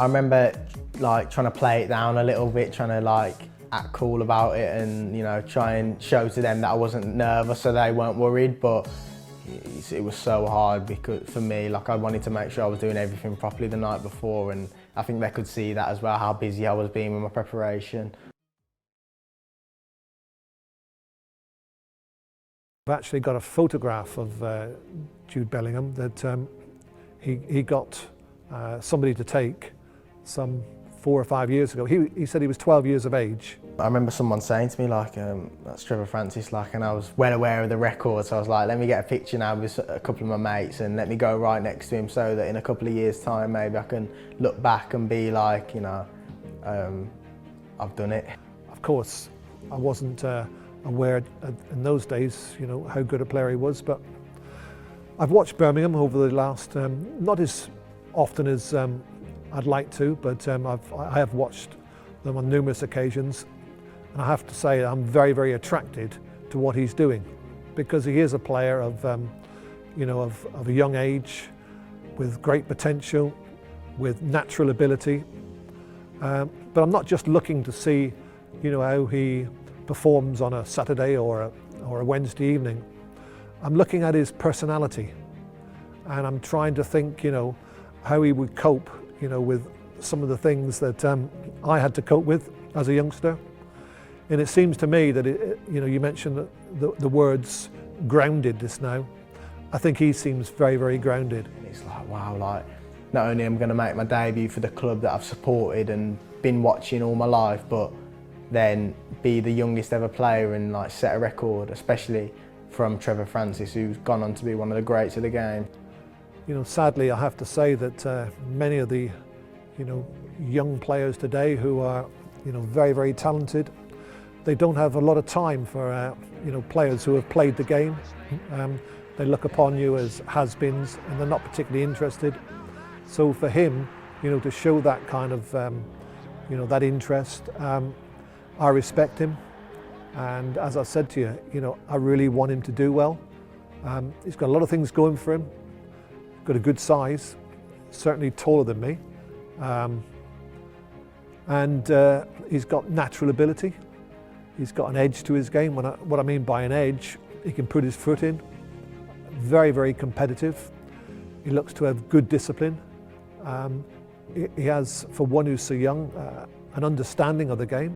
I remember like trying to play it down a little bit, trying to like act cool about it and, you know, try and show to them that I wasn't nervous so they weren't worried, but it was so hard because for me, like I wanted to make sure I was doing everything properly the night before, and I think they could see that as well, how busy I was being with my preparation. I've actually got a photograph of Jude Bellingham that he got somebody to take some 4 or 5 years ago. He said he was 12 years of age. I remember someone saying to me like, that's Trevor Francis, like, and I was well aware of the record, so I was like, let me get a picture now with a couple of my mates and let me go right next to him so that in a couple of years' time maybe I can look back and be like, you know, I've done it. Of course, I wasn't aware in those days, you know, how good a player he was, but I've watched Birmingham over the last, not as often as I'd like to, but I have watched them on numerous occasions, and I have to say I'm very, very attracted to what he's doing, because he is a player of, you know, of a young age, with great potential, with natural ability. But I'm not just looking to see, you know, how he performs on a Saturday or a Wednesday evening. I'm looking at his personality, and I'm trying to think, you know, how he would cope, you know, with some of the things that I had to cope with as a youngster. And it seems to me that, you know, you mentioned the words grounded just now. I think he seems very, very grounded. And it's like, wow, like, not only am I going to make my debut for the club that I've supported and been watching all my life, but then be the youngest ever player and like set a record, especially from Trevor Francis, who's gone on to be one of the greats of the game. You know, sadly, I have to say that many of the, you know, young players today who are, you know, very, very talented, they don't have a lot of time for, you know, players who have played the game. They look upon you as has-beens, and they're not particularly interested. So for him, you know, to show that kind of, you know, that interest, I respect him. And as I said to you, you know, I really want him to do well. He's got a lot of things going for him. Got a good size, certainly taller than me, and he's got natural ability. He's got an edge to his game. What I mean by an edge, he can put his foot in. Very, very competitive. He looks to have good discipline. He has, for one who's so young, an understanding of the game.